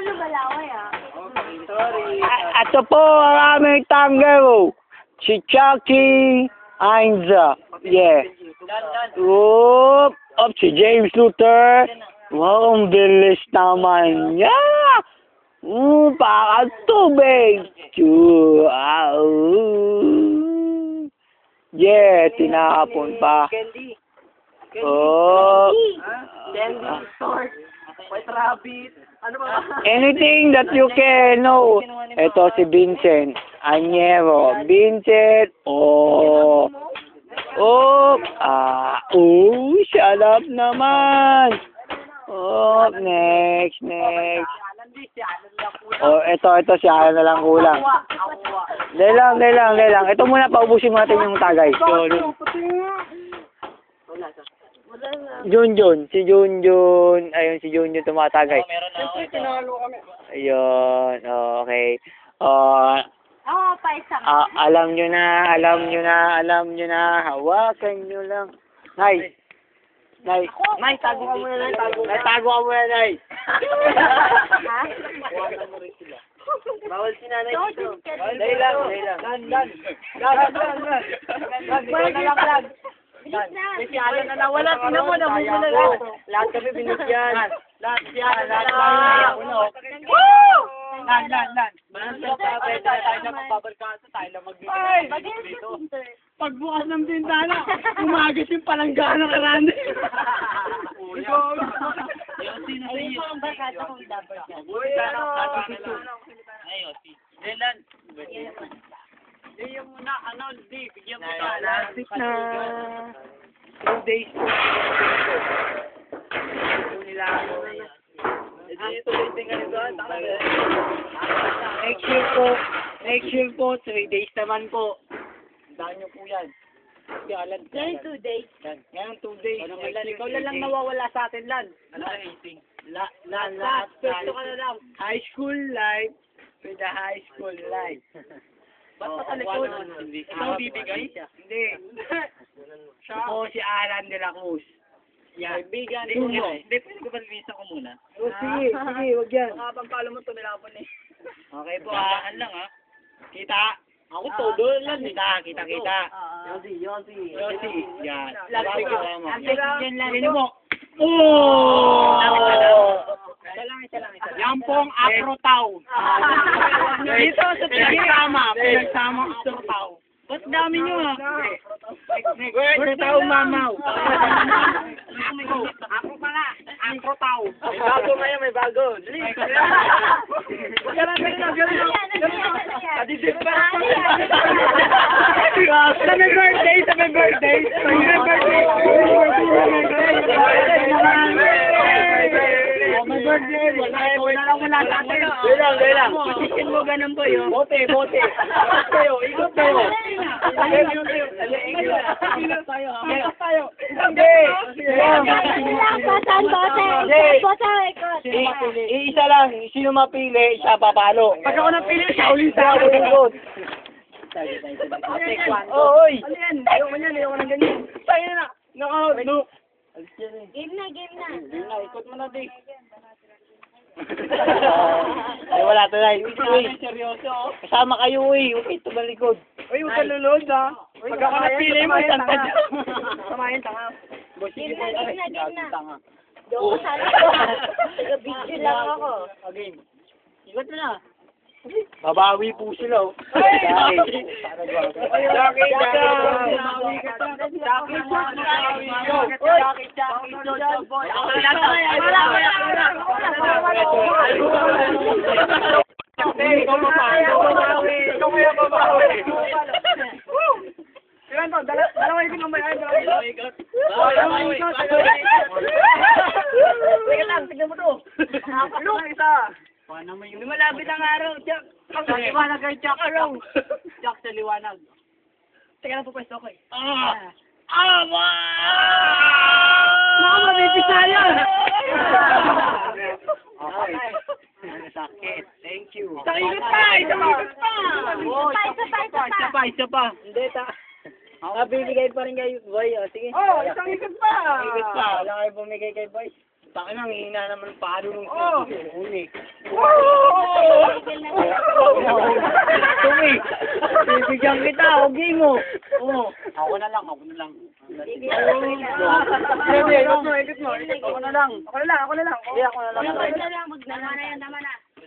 ulo balaway ah. Sorry. Ito po ang aming tanggero. Si Chucky Ainza. Yeah. Whoop! Up si James Luther. Wow, ang bilis naman niya. Parang tubig. Wow. Yeah, tinapon pa. Candy. Oh. Candy store. White rabbit. Ano ba? Anything that you can know. Ito si Vincent Añero. Vincent. Oh. Oh. Shut up naman. Oh, next. Oh, ito si Alan na lang kulang. Dahil lang. Ito muna, paubusin natin yung tagay. Junjun. Si Junjun. Ayun, si Junjun tumatagay. Ayun, okay. Pa isang. Alam nyo na. Hawakan nyo lang. Nay, tago ka muna, Nay. Nay. Ha? Bawal si nanay dito. Dali lang. Lan. Si Alan na nawala. Tingnan mo, namumula lang. Lahat kami binigyan. Lahat si Alan. Woo! Lan. Tayo na magbabarkasa. Tayo na magbibigay dito. Pagbukas ng bintana, umagas yung palanggana ka Randy. Ayun po ang barkada kong dapat yan. Delan. Yung muna, bigyan mo ka. Lapit na. 2 days po. Nila ako. Ito din ganito. Next year po, 3 days naman po. Daan nyo po yan. Si Alan. Yan 2 days. Ngayon 2 days. Ikaw na lang nawawala sa atin, Lan. Ano ang 18? Last pwesto ka na lang. High school life with the high school life. Ba't pa sa likod? Ikaw bibigay? Hindi. Ako si Alan de la Cruz. Yan. Kaibigan. Hindi, pwede ko ba linisan ko muna? Sige, wag yan. Pagpalo mo tumilapon eh. Okay po, Saan lang ha? Kita. Ako todo lang. Kita. Yossi. Yan. Plastic Yan lang. Sino mo? Oh! Isa lang. Yan pong Afro Town. Dito sa Pinagsama Afro Town. Ba't dami nyo ha? Afro Town, mamaw. Ako pala. Afro Town. May bago ngayon, may bago. Dali. Galang. Adidip pa. Sa may birthday. Wala sa atin. Dali lang. Position mo ganun po yun. Bote. Ikot kayo. Ikot tayo. Isa lang. Sino mapili, siya papalo. Pag ako napili, siya ulit Sa ako lingkod. Oy! Ayoko ng ganyan. Tayo na. No. Game na. Ikot mo na, Dick. Ay, wala to na. Seryoso. Kasama kayo, Huwag kayo tumalikod. Uy, huwag ka lulod ha. Pag ako napili mo, isang ka dyan. Samahin, tanga. Game na. Tanga. Joke sana. Taga-video lang ako. Game. Ikot mo na. Babawi po sila, Dalawa ikot mo may ikot. Teka lang, tignan mo to. Hindi malapit ang araw, Jack. Sa liwanag kay Jack araw. Jack sa liwanag. Teka lang po pwesto ko eh. Mga mabibisaya! Sakit. Thank you. Sakit pa! Isa pa. Hindi, bibigay pa rin kayo, boy. Sige. Isang ikot pa! Wala kayo bumigay kay boy. Taka nang hihina naman paano nung uni. Bibigyan kita, okay mo. Oo. Ako na lang. Sige, Ikot mo. Ako na lang. Ako na lang. Ako na lang. Tama na yan, tama na.